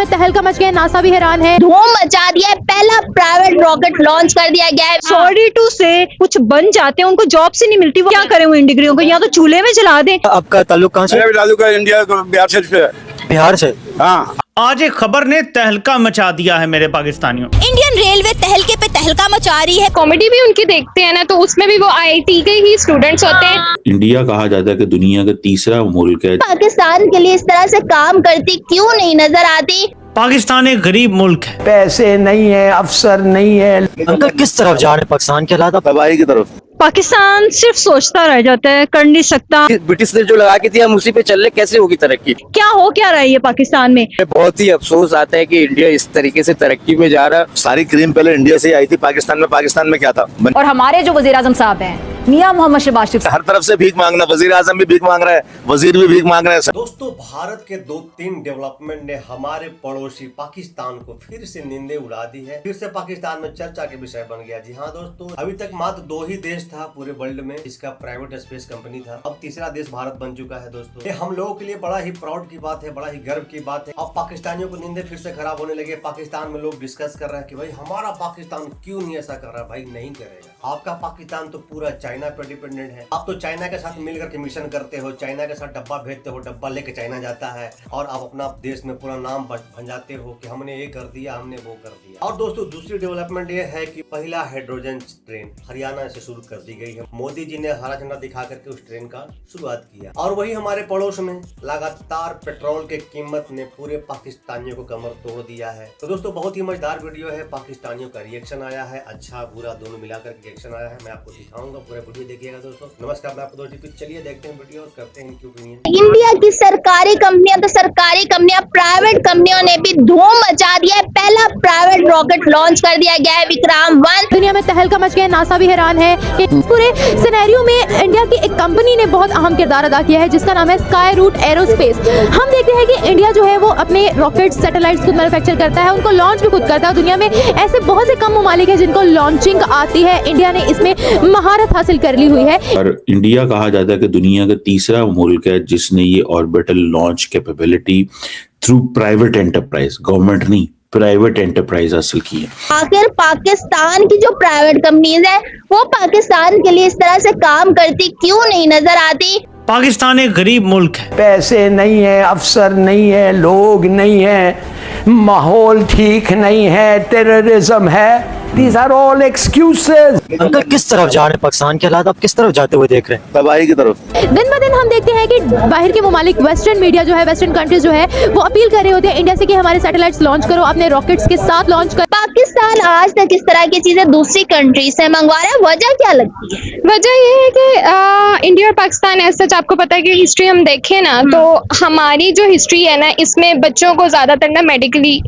में तहलका मच गया, नासा भी हैरान है। धूम मचा दिया है, पहला प्राइवेट रॉकेट लॉन्च कर दिया गया है। सॉरी टू से कुछ बन जाते हैं, उनको जॉब से नहीं मिलती, वो क्या करें? वो इन डिग्रियों को या तो चूल्हे में जला दें। आपका ताल्लुक कहाँ से? मेरा ताल्लुक है इंडिया बिहार से। बिहार से? हाँ। आज एक खबर ने तहलका मचा दिया है मेरे पाकिस्तानियों। इंडियन रेलवे तहलके पे तहलका मचा रही है। कॉमेडी भी उनकी देखते हैं ना, तो उसमें भी वो आईआईटी के ही स्टूडेंट्स होते हैं। इंडिया कहा जाता है कि दुनिया का तीसरा मुल्क है। पाकिस्तान के लिए इस तरह से काम करती क्यों नहीं नजर आती? पाकिस्तान एक गरीब मुल्क है, पैसे नहीं है, अफसर नहीं है। अंकल किस तरफ जा रहे हैं? पाकिस्तान के अलावा तबाही की तरफ। पाकिस्तान सिर्फ सोचता रह जाता है, कर नहीं सकता। ब्रिटिश ने जो लगा के थी हम उसी पे चल रहे, कैसे होगी तरक्की? क्या हो क्या रहा है ये पाकिस्तान में? बहुत ही अफसोस आता है कि इंडिया इस तरीके से तरक्की में जा रहा है। सारी क्रीम पहले इंडिया से ही आई थी पाकिस्तान में क्या था? और हमारे जो वजीर आजम साहब हैं मियां मोहम्मद शहबाज शरीफ, हर तरफ से भीख मांगना, वजीर आजम भी भीख मांग रहा है, वजीर भी भीख मांग रहे हैं। दोस्तों, भारत के 2-3 डेवलपमेंट ने हमारे पड़ोसी पाकिस्तान को फिर से निंदे उड़ा दी है। फिर से पाकिस्तान में चर्चा के विषय बन गया। जी हाँ दोस्तों, अभी तक मात्र 2 ही देश था पूरे वर्ल्ड में जिसका प्राइवेट स्पेस कंपनी था। अब तीसरा देश भारत बन चुका है दोस्तों। ये हम लोगों के लिए बड़ा ही प्राउड की बात है, बड़ा ही गर्व की बात है। अब पाकिस्तानियों को निंदे फिर से खराब होने लगे। पाकिस्तान में लोग डिस्कस कर रहे हैं कि भाई हमारा पाकिस्तान क्यों नहीं ऐसा कर रहा। भाई नहीं करेगा, आपका पाकिस्तान तो पूरा चाइना पर डिपेंडेंट है। आप तो चाइना के साथ मिलकर के मिशन करते हो, चाइना के साथ डब्बा भेजते हो, डब्बा लेके चाइना जाता है और आप अपना देश में पूरा नाम भंजाते हो कि हमने ये कर दिया, हमने वो कर दिया। और दोस्तों, दूसरी डेवलपमेंट ये है कि पहला हाइड्रोजन ट्रेन हरियाणा से शुरू कर दी गई है। मोदी जी ने हरा झंडा दिखा करके उस ट्रेन का शुरुआत किया। और वही हमारे पड़ोस में लगातार पेट्रोल के कीमत ने पूरे पाकिस्तानियों को कमर तोड़ दिया है। तो दोस्तों, बहुत ही मजेदार वीडियो है। पाकिस्तानियों का रिएक्शन आया है, अच्छा बुरा दोनों मिलाकर के रिएक्शन आया है। मैं आपको दिखाऊंगा, पूरा वीडियो देखिएगा दोस्तों। नमस्कार, मैं आपको दोस्तों चलिए देखते हैं वीडियो, करते हैं इनकी ओपिनियन। इंडिया की सरकारी कंपनियां तो सरकारी कंपनियां, प्राइवेट कंपनियों ने भी धूम मचा दिया है। पहला प्राइवेट रॉकेट लॉन्च कर दिया गया है, विक्रम 1। दुनिया में तहलका मच गया, नासा भी हैरान है कि पूरे सिनेरियो में इंडिया की एक कंपनी ने बहुत अहम किरदार अदा किया है जिसका नाम है स्काई रूट एरोस्पेस। हम देखते हैं कि इंडिया जो है वो अपने रॉकेट सैटेलाइट्स खुद मैन्युफैक्चर करता है, उनको लॉन्च भी खुद करता है। दुनिया में ऐसे बहुत से कम ममालिक है जिनको लॉन्चिंग आती है। इंडिया ने इसमें महारत हासिल कर ली हुई है। और इंडिया कहा जाता है कि दुनिया का तीसरा मुल्क है जिसने ये orbital launch capability through private enterprise, government नहीं, प्राइवेट एंटरप्राइज हासिल की है। आखिर पाकिस्तान की जो प्राइवेट कंपनीज है वो पाकिस्तान के लिए इस तरह से काम करती क्यों नहीं नजर आती? पाकिस्तान एक गरीब मुल्क है, पैसे नहीं है, अफसर नहीं है, लोग नहीं है, माहौल ठीक नहीं है, टेररिज्म है। These are all excuses. Uncle किस तरफ जा रहे हैं? पाकिस्तान के अलावा आप किस तरफ जाते हुए देख रहे हैं? तबाही की तरफ। दिन ब दिन हम देखते हैं कि बाहर के ममालिक, वेस्टर्न मीडिया जो है, वेस्टर्न कंट्रीज जो है वो अपील कर रहे होते हैं इंडिया से कि हमारे सैटेलाइट्स लॉन्च करो, अपने रॉकेट्स के साथ लॉन्च करो। पाकिस्तान आज तक इस तरह की चीजें दूसरी कंट्री से मंगवा रहा है, वजह क्या लगती है? वजह ये है कि इंडिया और पाकिस्तान ऐसा, आपको पता है कि हिस्ट्री हम देखें ना, तो हमारी जो हिस्ट्री है ना, इसमें बच्चों को ज्यादातर ना मेडिकली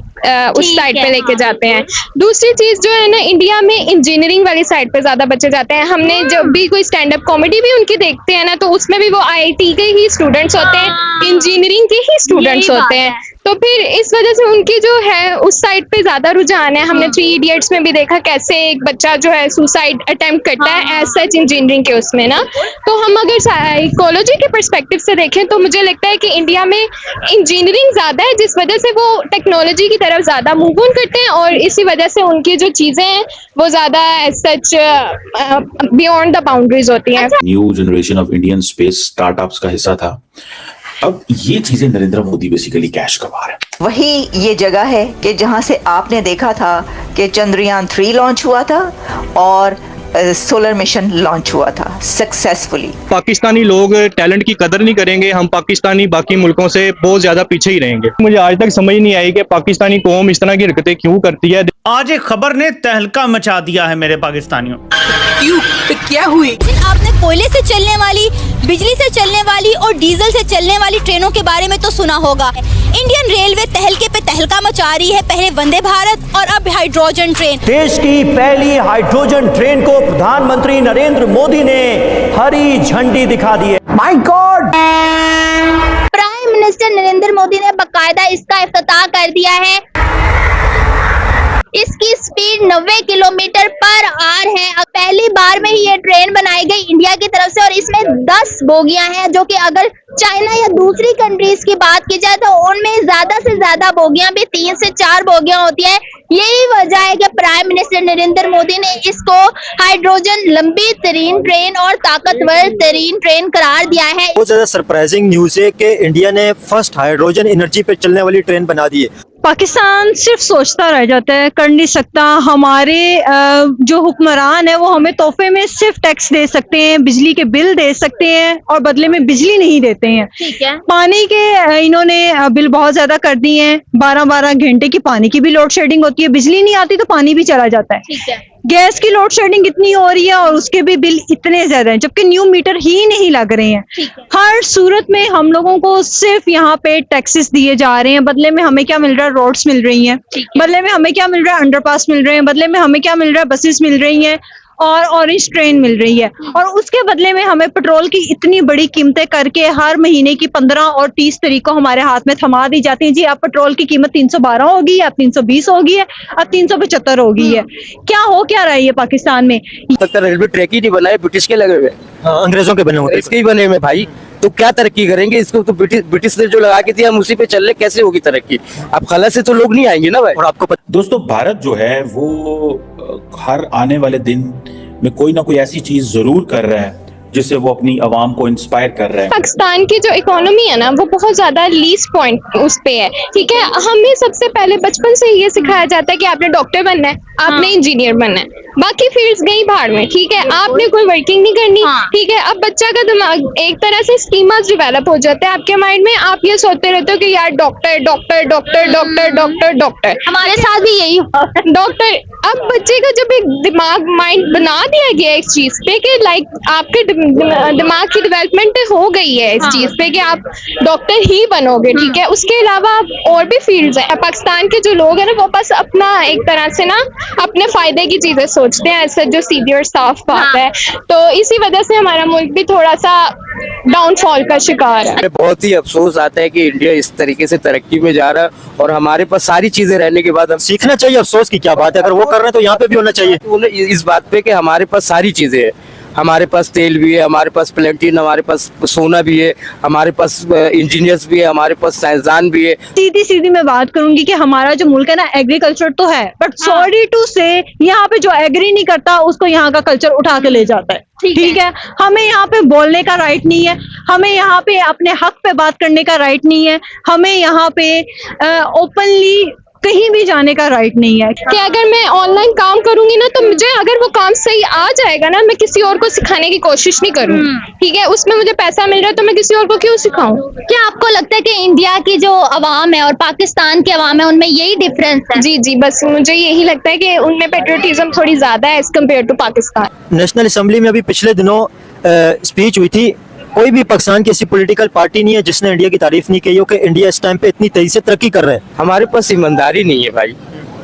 उस साइड पे लेके जाते हैं। दूसरी चीज जो है ना, इंडिया में इंजीनियरिंग वाली साइड पे ज्यादा बच्चे जाते हैं। हमने जब भी कोई स्टैंड अप कॉमेडी भी उनकी देखते हैं ना, तो उसमें भी वो आईआईटी के ही स्टूडेंट्स होते हैं, इंजीनियरिंग के ही स्टूडेंट्स होते हैं। तो फिर इस वजह से उनकी जो है उस साइड पे ज्यादा रुझान है। हमने 3 इडियट्स में भी देखा कैसे एक बच्चा जो है सुसाइड अटेम्प्ट करता है एज सच इंजीनियरिंग के उसमें ना। तो हम अगर साइकोलॉजी के पर्सपेक्टिव से देखें तो मुझे लगता है कि इंडिया में इंजीनियरिंग ज्यादा है, जिस वजह से वो टेक्नोलॉजी की तरफ ज्यादा मूव ऑन करते हैं और इसी वजह से उनकी जो चीजें हैं वो ज्यादा as such beyond the boundaries होती हैं। New generation of Indian space startups का हिस्सा था। अब ये चीजें नरेंद्र मोदी बेसिकली कैश कमा रहे हैं। वही ये जगह है कि जहां से आपने देखा था कि चंद्रयान 3 लॉन्च हुआ था और सोलर मिशन लॉन्च हुआ था सक्सेसफुली। पाकिस्तानी लोग टैलेंट की कदर नहीं करेंगे, हम पाकिस्तानी बाकी मुल्कों से बहुत ज्यादा पीछे ही रहेंगे। मुझे आज तक समझ नहीं आई कि पाकिस्तानी कौम इस तरह की हरकतें क्यों करती है। आज एक खबर ने तहलका मचा दिया है मेरे पाकिस्तानियों। क्यों? क्या हुई? आपने कोयले से चलने वाली, बिजली से चलने वाली और डीजल से चलने वाली ट्रेनों के बारे में तो सुना होगा। इंडियन रेलवे तहलके पे तहलका मचा रही है, पहले वंदे भारत और अब हाइड्रोजन ट्रेन। देश की पहली हाइड्रोजन ट्रेन को प्रधानमंत्री नरेंद्र मोदी ने हरी झंडी दिखा दी है। My God! Prime minister Narendra Modi ने बाकायदा इसका इफ्तिताह कर दिया है। इसकी speed speed 90 kilometre per hour है। अब पहली बार में ही ये ट्रेन बनाई गई इंडिया की तरफ से और इसमें 10 बोगियां हैं, जो कि अगर चाइना या दूसरी कंट्रीज की बात की जाए तो उनमें ज्यादा से ज्यादा बोगियां भी 3 से 4 बोगियां होती है। यही वजह है कि प्राइम मिनिस्टर नरेंद्र मोदी ने इसको हाइड्रोजन लंबी तरीन ट्रेन और ताकतवर तरीन ट्रेन करार दिया है। बहुत ज्यादा सरप्राइजिंग न्यूज है कि इंडिया ने फर्स्ट हाइड्रोजन एनर्जी पे चलने वाली ट्रेन बना दी है। पाकिस्तान सिर्फ सोचता रह जाता है, कर नहीं सकता। हमारे जो हुक्मरान है वो हमें तोहफे में सिर्फ टैक्स दे सकते हैं, बिजली के बिल दे सकते हैं और बदले में बिजली नहीं देते हैं। ठीक है। पानी के इन्होंने बिल बहुत ज्यादा कर दिए हैं, 12-12 घंटे की पानी की भी लोड शेडिंग होती है, बिजली नहीं आती तो पानी भी चला जाता है। ठीक है। गैस की लोड शेडिंग इतनी हो रही है और उसके भी बिल इतने ज्यादा हैं, जबकि न्यू मीटर ही नहीं लग रहे हैं। हर सूरत में हम लोगों को सिर्फ यहाँ पे टैक्सेस दिए जा रहे हैं, बदले में हमें क्या मिल रहा है? रोड्स मिल रही हैं, बदले में हमें क्या मिल रहा है? अंडरपास मिल रहे हैं, बदले में हमें क्या मिल रहा है? बसेस मिल रही हैं और ऑरेंज ट्रेन मिल रही है। और उसके बदले में हमें पेट्रोल की इतनी बड़ी कीमतें करके हर महीने की 15 और 30 तारीख को हमारे हाथ में थमा दी जाती है, जी अब पेट्रोल की कीमत 312 होगी, अब 320 होगी है, अब 375 होगी है। क्या रहा है ये पाकिस्तान में? तक रेलवे ट्रैक ही नहीं बना है, ब्रिटिश के लगे हुए। हाँ, अंग्रेजों के बने हुए, इसके ही बने हुए भाई, तो क्या तरक्की करेंगे? इसको तो ब्रिटिश ने जो लगा के दिया हम उसी पे चल रहे, कैसे होगी तरक्की? अब खला से तो लोग नहीं आएंगे ना भाई। और आपको दोस्तों, भारत जो है वो हर आने वाले दिन में कोई ना कोई ऐसी चीज जरूर कर रहा है जिससे वो अपनी आवाम को इंस्पायर कर रहा है। पाकिस्तान की जो इकोनॉमी है ना वो बहुत ज्यादा लीस्ट पॉइंट उस पे है। ठीक है, हमें सबसे पहले बचपन से ये सिखाया जाता है कि आपने डॉक्टर बनना है, आपने इंजीनियर बनना है, बाकी फील्ड्स गई भाड़ में। ठीक है, आपने कोई वर्किंग नहीं करनी। ठीक है, अब बच्चा का दिमाग एक तरह से स्कीमास डेवलप हो जाता है आपके माइंड में, आप ये सोचते रहते हो कि यार doctor doctor doctor doctor doctor doctor. हमारे साथ भी यही डॉक्टर। अब बच्चे का जब एक दिमाग माइंड बना दिया गया इस चीज पे कि लाइक आपके दिमाग की डेवलपमेंट हो गई है इस चीज पे कि आप डॉक्टर ही बनोगे। ठीक है, उसके अलावा और भी फील्ड्स हैं। पाकिस्तान के जो लोग हैं ना वो बस अपना एक तरह से ना अपने फायदे की चीजें सोचते हैं, ऐसा जो सीधी और साफ बात है। तो इसी वजह से हमारा मुल्क भी थोड़ा सा डाउनफॉल का शिकार है। बहुत ही अफसोस आता है कि इंडिया इस तरीके से तरक्की में जा रहा है और हमारे पास सारी चीजें रहने के बाद हम सीखना चाहिए। अफसोस की क्या बात है, अगर वो कर रहे हैं तो यहाँ पे भी होना चाहिए। इस बात पे कि हमारे पास सारी चीजें हैं, हमारे पास तेल भी है, हमारे पास प्लेटिन, हमारे पास सोना भी है, हमारे पास इंजीनियर्स भी है, हमारे पास साइंसदान भी है। सीधी मैं बात करूंगी कि हमारा जो मुल्क है ना एग्रीकल्चर तो है, बट सॉरी टू से यहाँ पे जो एग्री नहीं करता उसको यहाँ का कल्चर उठा के ले जाता है। ठीक है, हमें यहाँ पे बोलने का राइट नहीं है, हमें यहाँ पे अपने हक पे बात करने का राइट नहीं है, हमें यहाँ पे ओपनली कहीं भी जाने का राइट नहीं है। कि अगर मैं ऑनलाइन काम करूंगी ना तो मुझे अगर वो काम सही आ जाएगा ना, मैं किसी और को सिखाने की कोशिश नहीं करूंगी। ठीक है, उसमें मुझे पैसा मिल रहा है तो मैं किसी और को क्यों सिखाऊं? क्या आपको लगता है कि इंडिया की जो अवाम है और पाकिस्तान की अवाम है उनमें यही डिफरेंस है? जी, बस मुझे यही लगता है कि उनमें पेट्रियटिज्म थोड़ी ज्यादा है as compare to Pakistan. National assembly में अभी पिछले दिनों स्पीच हुई थी, कोई भी पाकिस्तान की ऐसी पॉलिटिकल पार्टी नहीं है जिसने इंडिया की तारीफ नहीं की हो कि इंडिया इस टाइम पे इतनी तेजी से तरक्की कर रहे हैं। हमारे पास ईमानदारी नहीं है भाई,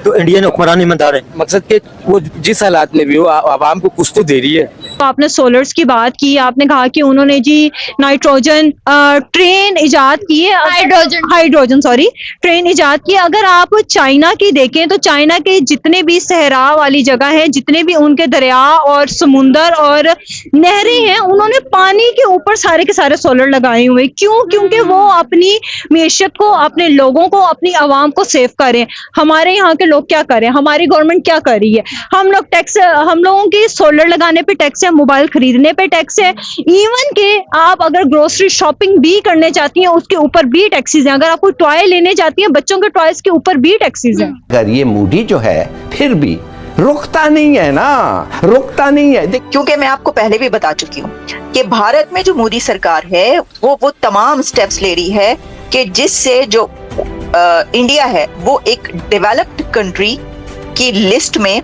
तो इंडियन हुक्मरान ईमानदार है। मकसद के वो जिस हालात में भी हो आवाम को कुछ तो दे रही है। तो आपने सोलर्स की बात की, आपने कहा कि उन्होंने जी नाइट्रोजन ट्रेन इजाद की है, हाइड्रोजन सॉरी ट्रेन इजाद की। अगर आप चाइना की देखें तो चाइना के जितने भी सहरा वाली जगह है, जितने भी उनके दरिया और समुंदर और नहरें हैं, उन्होंने पानी के ऊपर सारे के सारे सोलर लगाए हुए। क्यों? क्योंकि वो अपनी मैशत को, अपने लोगों को, अपनी आवाम को सेव करें। हमारे यहाँ के लोग क्या करें, हमारी गवर्नमेंट क्या कर रही है? हम लोगों की सोलर लगाने पे टैक्स है, मोबाइल खरीदने पे टैक्स है, इवन के आप अगर ग्रोसरी शॉपिंग भी करने चाहती हैं उसके ऊपर भी टैक्सेस हैं। अगर आप कोई टॉय लेने जाती हैं बच्चों के टॉयज के ऊपर भी टैक्सेस हैं। अगर ये मूडी जो है फिर भी रुकता नहीं है ना, रुकता नहीं है। क्योंकि मैं आपको पहले भी बता चुकी हूँ कि भारत में जो मोदी सरकार है वो तमाम स्टेप्स ले रही है कि जिससे जो इंडिया है वो एक डेवलप्ड कंट्री की लिस्ट में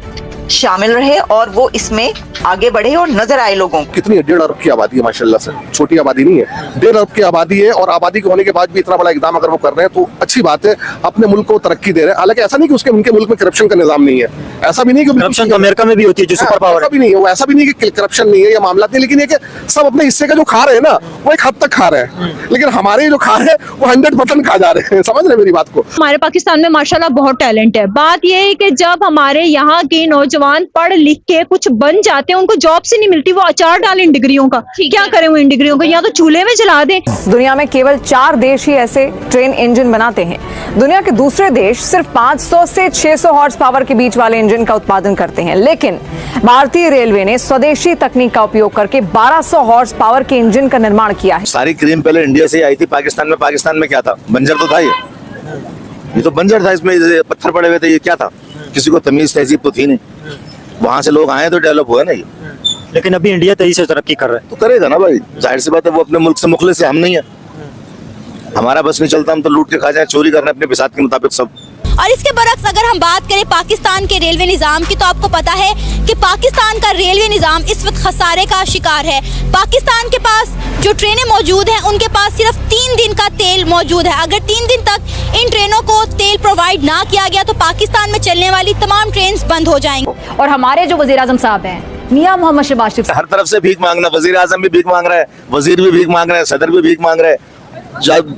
शामिल रहे और वो इसमें आगे बढ़े और नजर आए लोगों को। कितनी 1.5 अरब की आबादी है माशाल्लाह से, छोटी आबादी नहीं है। 1.5 अरब की आबादी है और आबादी के होने के बाद भी इतना बड़ा इकदाम अगर वो कर रहे हैं तो अच्छी बात है, अपने मुल्क को तरक्की दे रहे हैं। हालांकि ऐसा नहीं कि उनके मुल्क में करप्शन का निजाम नहीं है, ऐसा भी नहीं कि करप्शन तो अमेरिका में भी होती है जो सुपर पावर ऐसा भी नहीं है, वो ऐसा भी नहीं कि करप्शन नहीं है या मामला नहीं, लेकिन ये कि सब अपने हिस्से का जो खा रहे हैं ना वो एक हद तक खा रहे हैं, लेकिन हमारे जो खा रहे हैं वो 100% खा जा रहे हैं। समझ रहे हैं मेरी बात को? हमारे पाकिस्तान में माशाल्लाह बहुत टैलेंट है। बात यह है कि जब हमारे यहाँ के नौजवान पढ़ लिख के कुछ बन जाते हैं, उनको जॉब से नहीं मिलती, वो अचार डालें इन डिग्रियों का। क्या करें वो इन डिग्रियों को? या तो चूल्हे में जला दें। दुनिया में केवल 4 देश ही ऐसे ट्रेन इंजन बनाते हैं। दुनिया के दूसरे देश सिर्फ 500 से 600 हॉर्स पावर के बीच वाले इंजन का उत्पादन करते हैं, लेकिन भारतीय रेलवे ने स्वदेशी तकनीक का उपयोग करके 1200 हॉर्स पावर के इंजन का निर्माण किया है। सारी क्रीम पहले इंडिया से आई थी पाकिस्तान में क्या था? बंजर तो था ये तो बंजर था, इसमें पत्थर पड़े हुए थे, ये क्या था? किसी को तमीज तहजीब तो थी नहीं, वहां से लोग आए तो डेवलप हुआ ना ये। लेकिन अभी इंडिया तेजी से तरक्की कर रहा है। तो करेगा ना भाई, जाहिर सी बात है, वो अपने मुल्क से मुखलिस है, हम नहीं है। हमारा बस नहीं चलता, हम तो लूट के खा जाए, चोरी करने अपने बिसात के मुताबिक सब। और इसके बरक्स अगर हम बात करें पाकिस्तान के रेलवे निज़ाम की, तो आपको पता है कि पाकिस्तान का रेलवे निज़ाम इस वक्त खसारे का शिकार है। पाकिस्तान के पास जो ट्रेनें मौजूद हैं उनके पास सिर्फ 3 दिन का तेल मौजूद है। अगर 3 दिन तक इन ट्रेनों को तेल प्रोवाइड ना किया गया तो पाकिस्तान में चलने वाली तमाम ट्रेन बंद हो जाएंगी। और हमारे जो वज़ीर आज़म साहब हैं मियां मोहम्मद शहबाज शरीफ, हर तरफ से भीख मांगना, वजीर आजम भी भीख मांग रहा है, वजीर भी भीख मांग रहे हैं, सदर भी भीख मांग रहे हैं,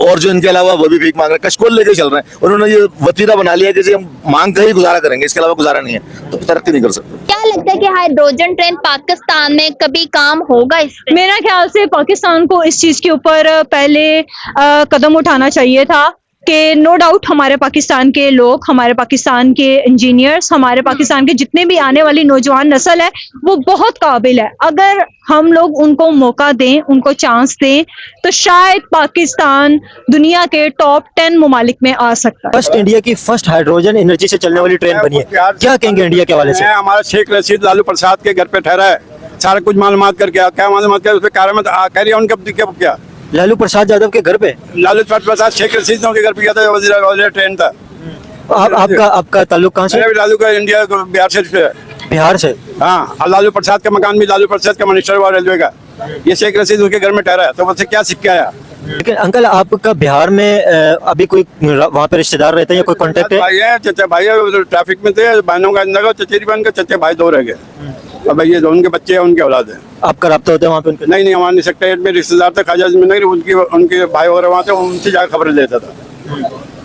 और जो इनके अलावा वो भी भीख मांग रहे हैं, कशकोल लेके चल रहे हैं। उन्होंने ये वतीरा बना लिया कि जी हम मांग कर ही गुजारा करेंगे, इसके अलावा गुजारा नहीं है, तो तरक्की नहीं कर सकते। क्या लगता है कि हाइड्रोजन ट्रेन पाकिस्तान में कभी काम होगा इससे? मेरा ख्याल से पाकिस्तान को इस चीज के ऊपर पहले कदम उठाना चाहिए था कि नो डाउट हमारे पाकिस्तान के लोग, हमारे पाकिस्तान के इंजीनियर्स, हमारे पाकिस्तान के जितने भी आने वाली नौजवान नस्ल है वो बहुत काबिल है। अगर हम लोग उनको मौका दें, उनको चांस दें, तो शायद पाकिस्तान दुनिया के टॉप 10 ममालिक में आ सकता है। फर्स्ट इंडिया की फर्स्ट हाइड्रोजन एनर्जी से चलने वाली ट्रेन बनी है, क्या कहेंगे इंडिया के हवाले से? हमारा शेख रशीद लालू प्रसाद के घर पे ठहरा है, सारा कुछ मालूमात करके क्या मालूमात कर, उस पर कार्य कह रही है उनके क्या लालू प्रसाद यादव के घर पे? लालू प्रसाद शेख रशीद के घर पे गया था, वजीर ट्रेन था। आपका ताल्लुक कहाँ से? लालू का इंडिया बिहार से है। बिहार से? हाँ, और लालू प्रसाद का मकान भी लालू प्रसाद का मिनिस्टर हुआ रेलवे का। ये शेख रशीद उसके घर में ठहरा है, तो उससे क्या सीख के आया? लेकिन अंकल आपका बिहार में अभी कोई वहाँ पे रिश्तेदार रहते हैं या कोई कांटेक्ट है? भाई है, चचा भाई है, ट्रैफिक में थे, बहनों का अंदर चचेरी बहन का चचे भाई 2 रह गए। अब ये उनके बच्चे हैं, उनके औलाद है। आपका रब्ता होता है वहाँ पे उनके? नहीं, हमारे नहीं सकते, में रिश्तेदार थे ख्वाजा नगर, उनके भाई वगैरह वहाँ थे, उनसे जाकर खबर लेता था।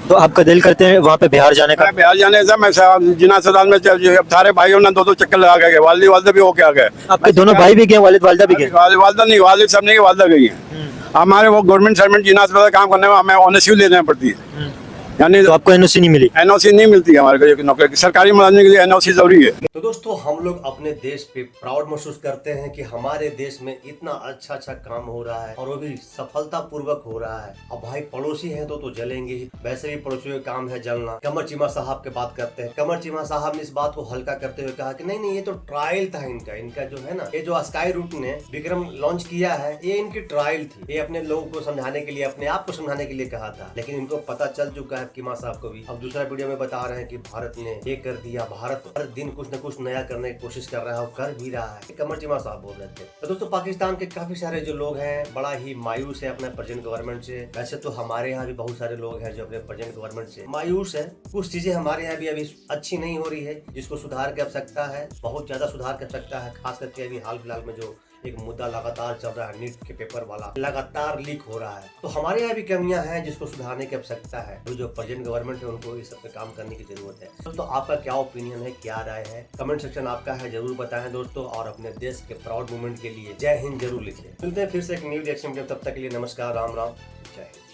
तो आपका दिल करते हैं वहाँ पे बिहार जाने का? बिहार जाने से मैं जिना अस्पताल में सारे भाइयों ने 2-2 चक्कर लगा के गए, वालदा भी होके आ गए। आपके दोनों भाई भी गए, वालिदा भी गए? वालदा नहीं, वालिद साहब नहीं, वालदा गई है। हमारे वो गवर्नमेंट सर्वेंट जिना अस्पताल काम करने में हमें ओनएसयू लेना पड़ती है, यानी तो आपको एनओसी नहीं मिली? एनओसी नहीं मिलती है हमारे को, नौकरी सरकारी मुलाजिम के लिए एनओसी जरूरी है। तो दोस्तों हम लोग अपने देश पे प्राउड महसूस करते हैं कि हमारे देश में इतना अच्छा काम हो रहा है और वो भी सफलता पूर्वक हो रहा है। अब भाई पड़ोसी हैं तो जलेंगे ही, वैसे भी पड़ोसियों का काम है जलना। कमर चीमा साहब की बात करते हैं, कमर चीमा साहब ने इस बात को हल्का करते हुए कहा कि नहीं ये तो ट्रायल था इनका जो है ना, ये जो स्काई रूट ने विक्रम लॉन्च किया है ये इनकी ट्रायल थी, ये अपने लोगों को समझाने के लिए, अपने आप को समझाने के लिए कहा था। लेकिन इनको पता चल चुका है कीमा साहब को भी। अब दूसरा वीडियो में बता रहे हैं कि भारत ने ये कर दिया, भारत हर दिन कुछ न कुछ नया करने की कोशिश कर रहा है और कर भी रहा है, कमर चीमा साहब बोल रहे थे। तो दोस्तों पाकिस्तान के काफी सारे जो लोग हैं बड़ा ही मायूस है अपने प्रेजेंट गवर्नमेंट से। वैसे तो हमारे यहाँ भी बहुत सारे लोग हैं जो अपने प्रेजेंट गवर्नमेंट से मायूस है। कुछ चीजें हमारे यहाँ भी अभी अच्छी नहीं हो रही है जिसको सुधार की आवश्यकता है, बहुत ज्यादा सुधार की आवश्यकता है। खास करके अभी हाल फिलहाल में जो एक मुद्दा लगातार चल रहा है, नीट के पेपर वाला लगातार लीक हो रहा है, तो हमारे यहाँ भी कमियां हैं जिसको सुधारने की आवश्यकता है। तो जो प्रेजेंट गवर्नमेंट है उनको इस सब पे काम करने की जरूरत है। दोस्तों आपका क्या ओपिनियन है, क्या राय है, कमेंट सेक्शन आपका है, जरूर बताएं दोस्तों। और अपने देश के प्राउड मूवमेंट के लिए जय हिंद जरूर लिखें। मिलते हैं फिर से एक न्यू रिएक्शन वीडियो, तब तक के लिए नमस्कार, राम राम, जय हिंद।